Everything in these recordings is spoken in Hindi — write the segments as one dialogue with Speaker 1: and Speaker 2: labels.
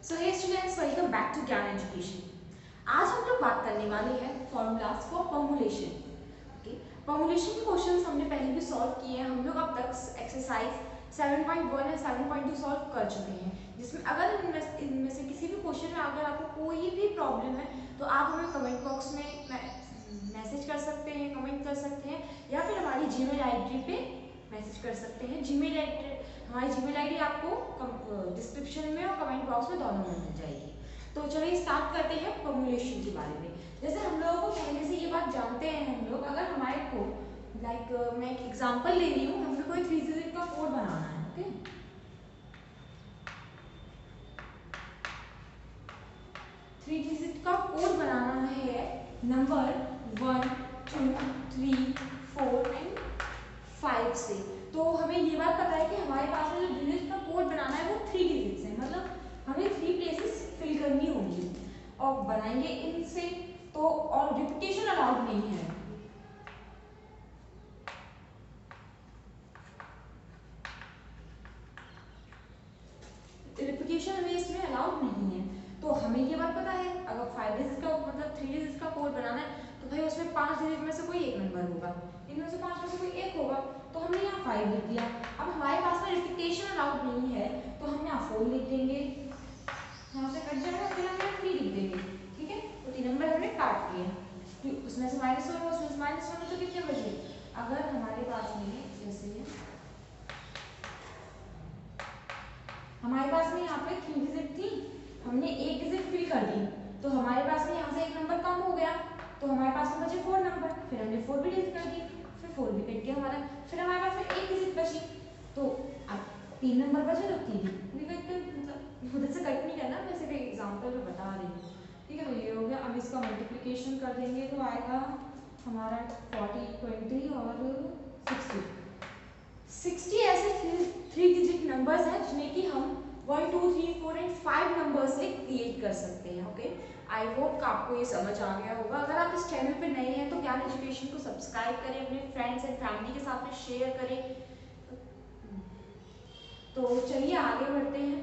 Speaker 1: So hey students, welcome back to Gyan education. आज हम लोग बात करने वाले हैं formulas for permutation. Okay, permutation के क्वेश्चंस हमने पहले भी सॉल्व किए हैं। हम लोग अब तक एक्सरसाइज 7.1 और 7.2 सॉल्व कर चुके हैं, जिसमें अगर इनमें से किसी भी क्वेश्चन में अगर आपको कोई भी प्रॉब्लम है तो आप हमें कमेंट बॉक्स में मैसेज कर सकते हैं, कमेंट कर सकते हैं, या फिर हमारी जीमेल आईडी पे मैसेज कर सकते हैं। हमारी जीमेल आईडी आपको डिस्क्रिप्शन में और कमेंट बॉक्स में दोनों में मिल जाएगी। तो चलिए स्टार्ट करते हैं फॉर्मूलेशन के बारे में। जैसे हम लोगों को पहले से ये बात जानते हैं, हम लोग अगर हमारे को मैं एक एग्जांपल ले रही हूँ, हम लोग को 3 डिजिट का कोड बनाना है। ओके, 3 डिजिट का कोड बनाना है, नंबर 1 2 3 4 एंड 5 से। तो हमें ये बात पता है कि हमारे पास में जो डिजिट का कोड बनाना है वो 3 डिजिट्स है, मतलब हमें 3 प्लेसेस फिल करनी होंगी और बनाएंगे इनसे। तो और रिपीटेशन अलाउड नहीं है, रिपीटेशन हमें इसमें अलाउड नहीं है। तो हमें ये बात पता है, अगर 5 डिजिट का मतलब 3 डिजिट का कोड बनाना है तो भाई उसमें 5 डिजिट में से कोई एक नंबर होगा, इनमें से 5 में से कोई एक होगा। तो हमने यहाँ 5 लिख दिया। अब हमारे पास में रिपीटेशन अलाउड नहीं है तो हम यहाँ 4 लिख देंगे, यहाँ से कट जाएगा, फिर हम यहाँ 3 लिख देंगे। ठीक है, तो 3 नंबर हमने काट दिए, उसमें से -1 उसमें से -1, तो कितने बचे? अगर हमारे पास में जैसे हमारे पास में यहाँ पे 3 डिजिट थी, हमने एक डिजिट फिल कर दी, तो हमारे पास में यहाँ से एक नंबर कम हो गया, तो हमारे पास में बचे 4 नंबर। फिर हमने 4 भी डिजिट कर दी, फिर 4 भी कट गया हमारा, फिर हमारे पास में एक डिजिट बची। तो अब 3 नंबर बचे, तो 3 भी कट गए, मतलब उधर से कट नहीं करना, मैं सिर्फ एक एग्जांपल में बता रही हूँ। ठीक है, तो ये हो गया। अब इसका मल्टीप्लिकेशन कर देंगे तो आएगा हमारा 40 20 और 60 ऐसे 3 डिजिट नंबर्स हैं जिन्हें कि हम 1 2 3 4 एंड 5 नंबर से क्रिएट कर सकते हैं। ओके, आई होप कि आपको ये समझ आ गया होगा। अगर आप इस चैनल पे नए हैं तो ज्ञान एजुकेशन को सब्सक्राइब करें, अपने फ्रेंड्स एंड फैमिली के साथ में शेयर करें। तो चलिए आगे बढ़ते हैं।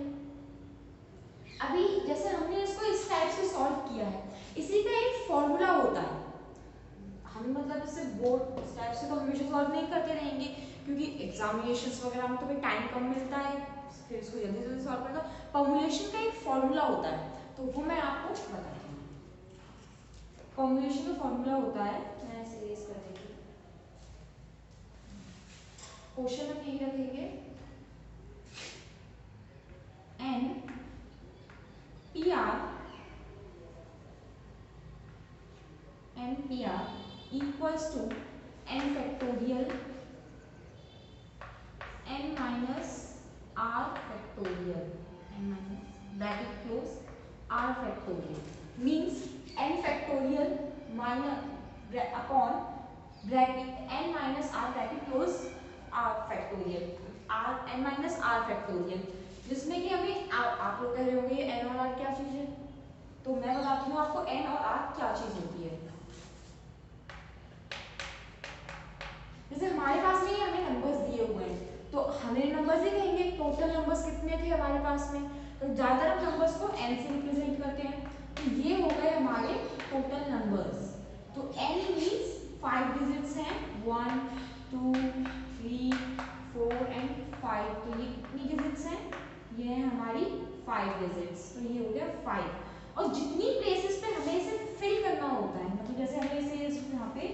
Speaker 1: अभी जैसे हमने इसको इस टाइप से सॉल्व किया है, इसी का एक फॉर्मूला होता है। हम मतलब इससे बोर्ड इस टाइप से तो हमेशा सॉल्व नहीं करते रहेंगे, क्योंकि एग्जामिनेशंस वगैरह में तो फिर टाइम कम मिलता है, फिर इसको जल्दी जल्दी सॉल्व करना। फॉर्मूलेशन का एक फॉर्मूला होता है, तो वो मैं आपको बताती हूँ। फॉर्मूलेशन का फॉर्मूला होता है, मैं इसे इरेज कर देती हूँ, क्वेश्चन हम यही रखेंगे, N P R equals to n factorial n minus r factorial, n minus bracket close r factorial means n factorial minus upon bracket n minus r bracket close r factorial, r n minus r factorial, जिसमें कि हमें आप लोग कह रहे होंगे n और r क्या चीज है, तो मैं बताती हूँ आपको n और r क्या चीज होती है। जैसे हमारे पास में हमें नंबर्स दिए हुए हैं, तो हमें नंबर्स ही कहेंगे, टोटल नंबर्स कितने थे हमारे पास में, तो ज्यादातर हम नंबर्स को n से रिप्रेजेंट करते हैं। तो ये हो गए हमारे टोटल नंबर्स। तो n मींस 5 डिजिट्स हैं, 1 2 3 4 एंड 5, तो ये कितनी डिजिट्स हैं, ये है हमारी 5 डिजिट्स, तो ये हो गया 5। और जितनी प्लेसेस पे हमें इसे फिल करना होता है, मतलब जैसे हमें इसे यहाँ पे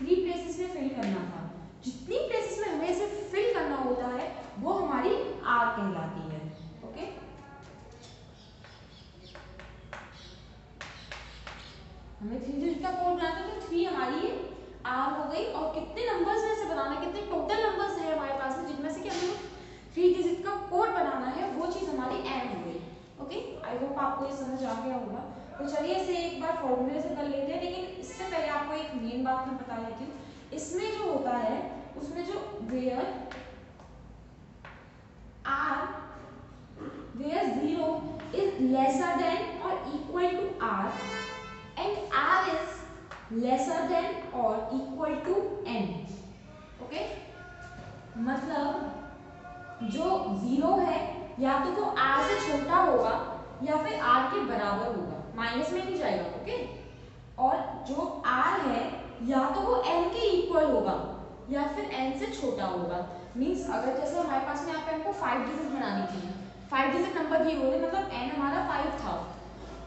Speaker 1: 3 प्लेसेस में फिल करना था, जितनी प्लेसेस में हमें इसे फिल करना होता है वो हमारी आर कहलाती है। ओके, हमें 3 डिजिट का कोड बनाना है, तो 3 हमारी आर हो गई। और कितने नंबर्स में से बनाना है, कितने टोटल नंबर्स है हमारे पास में, जिनमें से कि हमें 3 डिजिट का कोड बनाना है, वो चीज हमारी एन हो गई। ओके, आई होप आपको ये समझ आ गया होगा। तो चलिए इसे एक बार फॉर्मूले से कर लेते हैं, लेकिन इससे पहले आपको एक मेन बात मैं बता देती हूँ। इसमें जो होता है, उसमें जो where 0 is lesser than or equal to r and r is lesser than or equal to n. Okay, मतलब जो 0 है या तो वो r से छोटा होगा या फिर r के बराबर होगा, माइनस में नहीं जाएगा। ओके, और जो r है या तो वो n के इक्वल होगा या फिर n से छोटा होगा। मींस अगर जैसे हमारे पास में यहाँ पे हमको 5 डिजिट बनानी थी, 5 डिजिट नंबर दिए हुए थे, मतलब n हमारा 5 था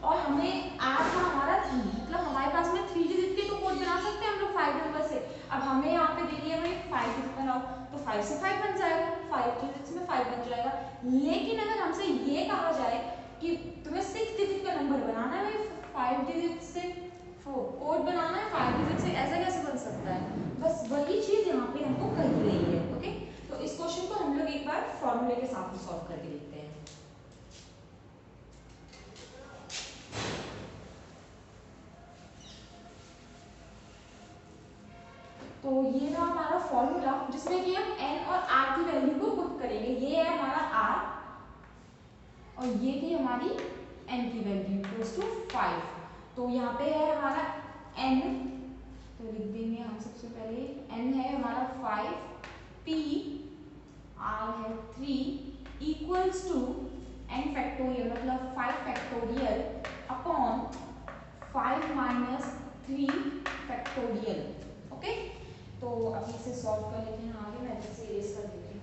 Speaker 1: और हमें r था हमारा 3, मतलब हमारे पास में 3 डिजिट के तो कोड बना सकते हैं हम लोग 5 नंबर से। अब हमें यहाँ पे दे दिया भाई 5 डिजिट बनाओ, तो 5 से 5 बन जाएगा, 5 डिजिट्स में 5 बन जाएगा। लेकिन अगर हमसे ये कहा जाए कि तुम्हें 6 डिजिट का नंबर बनाना है भाई, 5 डिजिट से कोड बनाना है 5 डिजिट से, ऐसा कैसे बन सकता है? बस वही चीज यहाँ पे हमको कही रही है। ओके, तो इस क्वेश्चन को हम लोग एक बार फॉर्मूले के साथ सॉल्व करके देखते हैं। तो ये था हमारा फॉर्मूला जिसमें कि हम n और r की वैल्यू को पुट करेंगे। ये है हमारा r और ये थी हमारी n की वैल्यू इक्वल्स टू 5। तो यहाँ पे है हमारा n, तो लिख देंगे हम सबसे पहले n है हमारा 5, p r है 3 इक्वल्स टू n फैक्टोरियल मतलब 5 factorial upon 5 minus 3 factorial. Okay, तो अभी इसे सॉल्व कर लेते हैं आगे, मैं इसे इरेज कर देती हूँ।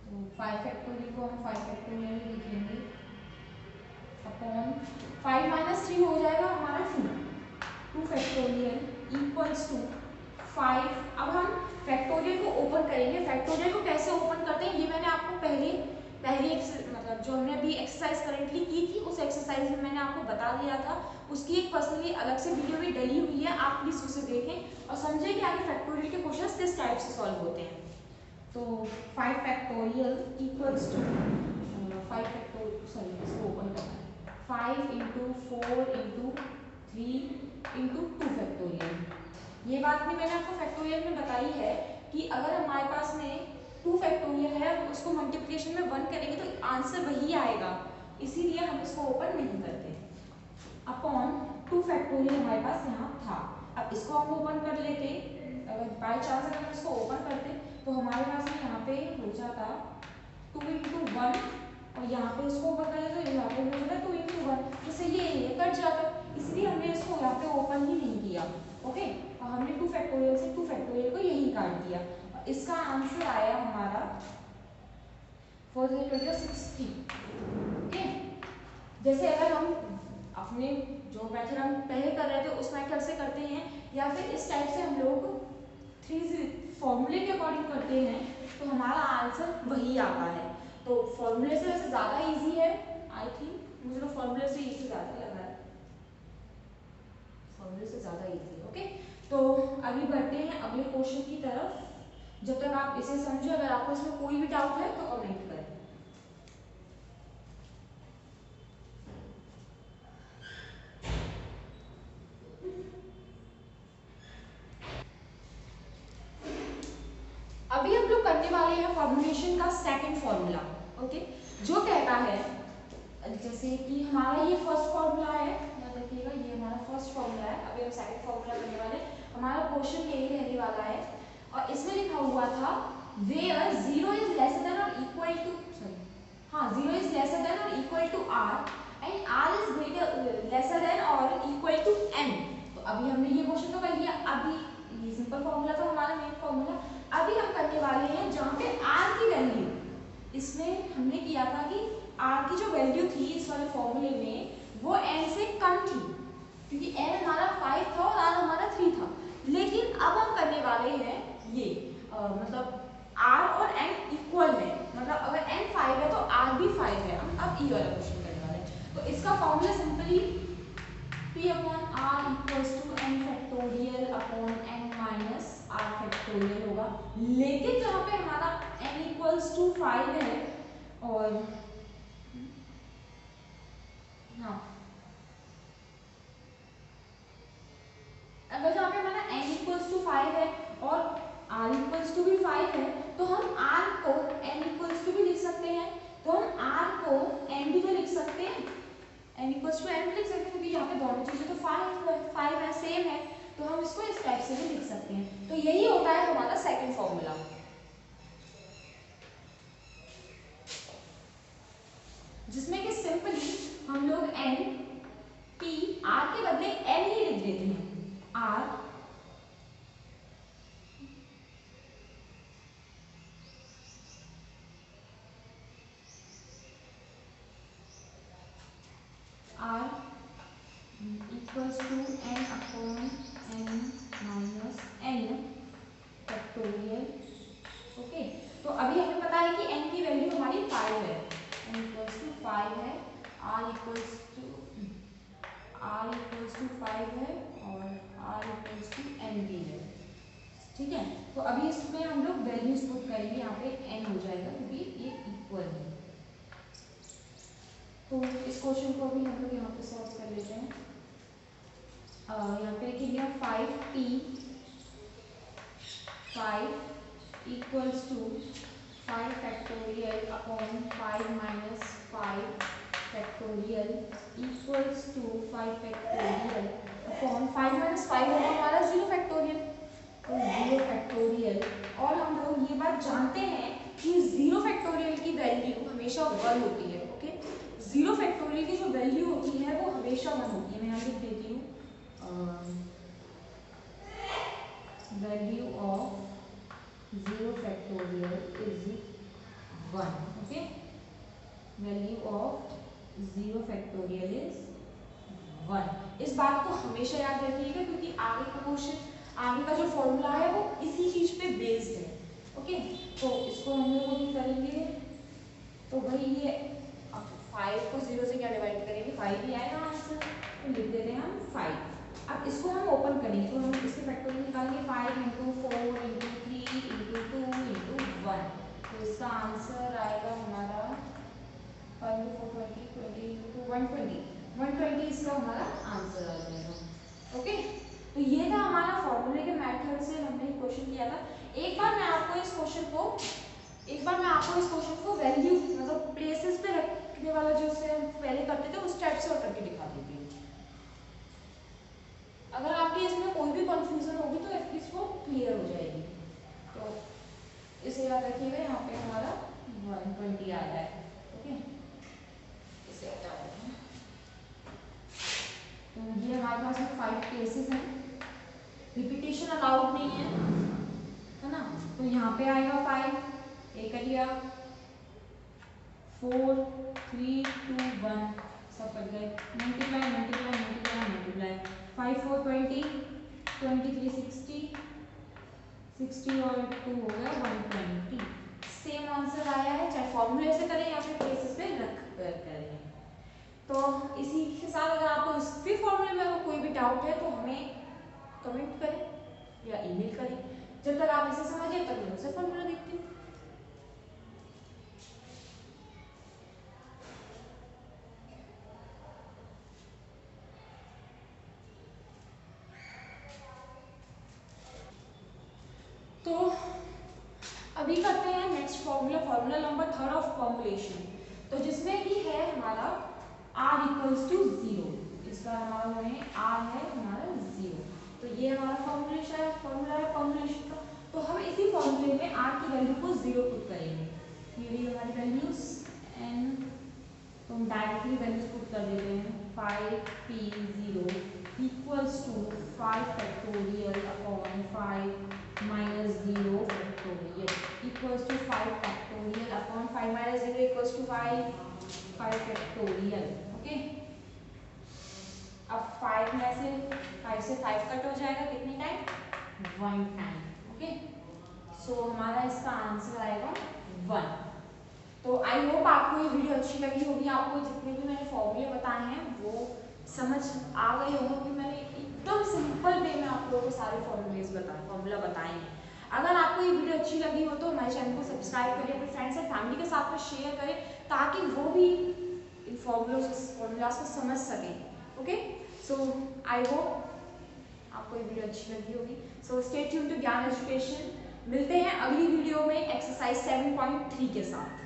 Speaker 1: तो 5 फैक्टोरियल को हम 5 फैक्टोरियल में लिखेंगे अपॉन 5 माइनस 3 हो जाएगा हमारा 2 फैक्टोरियल इक्वल्स टू 5। अब हम फैक्टोरियल को ओपन करेंगे। फैक्टोरियल को कैसे ओपन करते हैं ये मैंने आपको पहली मतलब जो हमने अभी एक्सरसाइज करेंटली की थी उस एक्सरसाइज में मैंने आपको बता दिया था। उसकी एक पर्सनली अलग से वीडियो भी डली हुई है, आप प्लीज उसे देखें और समझें कि आगे फैक्टोरियल के क्वेश्चंस किस टाइप से सॉल्व होते हैं। तो 5 factorial equals to 5 factorial, sorry इसको ओपन करना है, 5 इंटू 4 इंटू 3 इंटू 2 फैक्टोरियल। ये बात भी मैंने आपको फैक्टोरियल में बताई है कि अगर हमारे पास में 2 फैक्टोरियल है, उसको मल्टीप्लिकेशन में 1 करेंगे तो आंसर वही आएगा, इसीलिए हम इसको ओपन नहीं करते। अपॉन 2 फैक्टोरियल हमारे पास यहाँ था, अब इसको हम ओपन कर लेते। अगर बाई चांस अगर हम इसको ओपन करते तो हमारे पास में यहाँ पे हो जाता 2 इंटू 1 और यहाँ पे इसको ओपन करें तो यहाँ पे हो जाता 2 इंटू 1, जिससे ये कट जाता, इसलिए हमने इसको यहाँ पे ओपन ही नहीं किया। ओके, और हमने 2 फैक्टोरियल से 2 फैक्टोरियल को यही काट दिया। इसका आंसर आया हमारा 460। ओके, जैसे अगर हम अपने जो मेथड हम पहले कर रहे थे उस मेथड से करते हैं या फिर इस टाइप से हम लोग 3 फॉर्मूले के अकॉर्डिंग करते हैं तो हमारा आंसर वही आता है। तो फॉर्मूले से वैसे ज़्यादा इजी है, आई थिंक मुझे तो फॉर्मूले से इजी ज़्यादा लग रहा है, फॉर्मूले से ज़्यादा इजी है। ओके, तो अभी बढ़ते हैं अगले क्वेश्चन की तरफ। जब तक आप इसे समझे, अगर आपको इसमें कोई भी डाउट है तो कमेंट करें। अभी हम लोग करने वाले हैं फॉर्मुलेशन का सेकंड फॉर्मूला। ओके, जो कहता है जैसे कि हमारा ये फर्स्ट फॉर्मूला है, याद रखिएगा ये हमारा फर्स्ट फॉर्मूला है, अभी हम सेकंड फॉर्मूला करने वाले हैं। हमारा क्वेश्चन यही रहने वाला है और इसमें लिखा हुआ था वेयर 0 इज लेसर देन और इक्वल टू, सॉरी हाँ 0 इज लेसर देन और equal to r and r is greater lesser than और इक्वल टू n। तो अभी हमने ये क्वेश्चन तो कर लिया, अभी ये सिंपल फॉर्मूला था हमारा मेन फॉर्मूला। अभी हम करने वाले हैं जहाँ पे r की वैल्यू, इसमें हमने किया था कि r की जो वैल्यू थी इस वाले फॉर्मूले में वो n से कम थी, क्योंकि n हमारा 5 था और r हमारा 3 था। लेकिन अब हम करने वाले हैं ये मतलब r और n इक्वल है, मतलब अगर n 5 है तो r भी 5 है। हम अब ये वाला क्वेश्चन करने वाले हैं। तो इसका formula simply p upon r equals to n factorial upon n minus r factorial होगा। लेकिन जहाँ पे हमारा n इक्वल्स टू 5 है और हाँ अगर जहाँ पे हमारा n इक्वल्स टू 5 है और r इक्वल्स टू भी 5 है तो हम r को n इक्वल्स टू भी लिख सकते हैं। तो हम r को n भी तो लिख सकते हैं, n इक्वल्स टू n लिख सकते हैं, क्योंकि यहाँ पे दोनों चीजें तो 5 है सेम है। तो हम इसको इस टाइप ऐसे भी लिख सकते हैं। तो यही होता है हमारा सेकंड फॉर्मूला, जिसमें कि सिंपली हम लोग एन पी, आर के बदले एन ही लिख देते हैं, R R equals to N upon N minus N factorial. Okay, तो अभी हमें पता है कि n की वैल्यू हमारी 5 है, n इक्वल्स टू 5 है, r इक्वल्स टू 5 है और r इक्वल्स टू n भी है। ठीक है, तो अभी इसमें हम लोग वैल्यूज पुट करेंगे, यहाँ पे n हो जाएगा क्योंकि ये इक्वल है। तो इस क्वेश्चन को भी हम लोग यहाँ पे सॉल्व कर लेते हैं। यहाँ पे लिखेंगे 5p 5 equals to 5 factorial upon 5 minus 5 factorial equals to 5 factorial upon 5 minus 5 होगा हमारा 0 फैक्टोरियल, तो 0 फैक्टोरियल। और हम लोग ये बात जानते हैं कि 0 फैक्टोरियल की वैल्यू हमेशा 1 होती है। ओके, 0 फैक्टोरियल की जो वैल्यू होती है वो हमेशा 1 होती है। मैं यहाँ लिख देती हूँ, value of 0 factorial is 1। Okay, value of 0 factorial is 1। इस बात को हमेशा याद रखिएगा क्योंकि आगे का क्वेश्चन, आगे का जो फॉर्मूला है वो इसी चीज पे बेस्ड है। ओके, तो इसको हम लोग अभी करेंगे। तो भाई ये अब 5 को 0 से क्या डिवाइड करेंगे, 5 ही आएगा आंसर, तो लिख देते हैं हम 5। अब इसको हम ओपन करेंगे तो हम इसके फैक्टोरियल निकालेंगे, 5 इंटू 4 इंटू 3 इंटू 2 इंटू 1। तो इसका आंसर आएगा हमारा 5 4 20 20 इंटू 120 इसका हमारा आंसर आ जाएगा। ओके, तो ये था हमारा फॉर्मूले के मेथड से हमने क्वेश्चन किया था। एक बार मैं आपको इस क्वेश्चन को वैल्यू मतलब प्लेसेस पे रखने वाला जो से हम पहले करते थे उस टाइप से और करके दिखा देती हूँ। अगर आपके इसमें कोई भी कंफ्यूजन होगी तो एटलीस्ट वो क्लियर हो जाएगी। तो इसे याद रखिएगा, यहाँ पे हमारा 120 आ रहा है। ओके, इसे हटा देते हैं। तो ये हमारे पास में 5 केसेस हैं, रिपीटेशन अलाउड नहीं है ना। तो यहाँ पे आएगा 5, एक कटिया 4 3 2 1 सब कट गए, मल्टीप्लाई मल्टीप्लाई मल्टीप्लाई मल्टीप्लाई 5 4 20 23 60 60 और 2 हो गया 120। सेम आंसर आया है, चाहे फॉर्मूले से करें या फिर प्लेसेस पे रख कर करें। तो इसी के साथ अगर आपको इस भी फॉर्मूले में अगर कोई भी डाउट है तो हमें कमेंट करें या ईमेल करें। जब तक आप इसे समझिए तब मैं दूसरा फॉर्मूला देखती हूँ। तो अभी करते हैं next formula number 3 of formulation, तो जिसमें कि है हमारा r इक्वल्स टू 0। इसका हमारा है r है हमारा 0। तो ये हमारा फॉर्मूला है फॉर्मुलेशन का। तो हम इसी फॉर्मूले में r की वैल्यू को 0 पुट करेंगे। ये रही हमारी वैल्यूज n, तो हम डायरेक्टली वैल्यूज पुट कर देते हैं। 5p0 equals to 5 factorial upon 5 minus 0 factorial equals to 5 factorial upon 5 minus 0 equals to 5 factorial. Okay, अब 5 में से 5 कट हो जाएगा, कितने टाइम, 1 टाइम। ओके, सो हमारा इसका आंसर आएगा 1। तो आई होप आपको ये वीडियो अच्छी लगी होगी, आपको जितने भी मैंने फॉर्मूले बताए हैं वो समझ आ गए होंगे कि मैंने एकदम सिंपल वे में आप लोगों को सारे फॉर्मूला बताए हैं। अगर आपको ये वीडियो अच्छी लगी हो तो हमारे चैनल को सब्सक्राइब करिए, अपने फ्रेंड्स एंड फैमिली के साथ में शेयर करें ताकि वो भी इन फॉर्मूलाज को समझ सकें। ओके, सो आई होप आपको ये वीडियो अच्छी लगी होगी। So stay tuned to Gyan education. मिलते हैं अगली वीडियो में एक्सरसाइज 7.3 के साथ।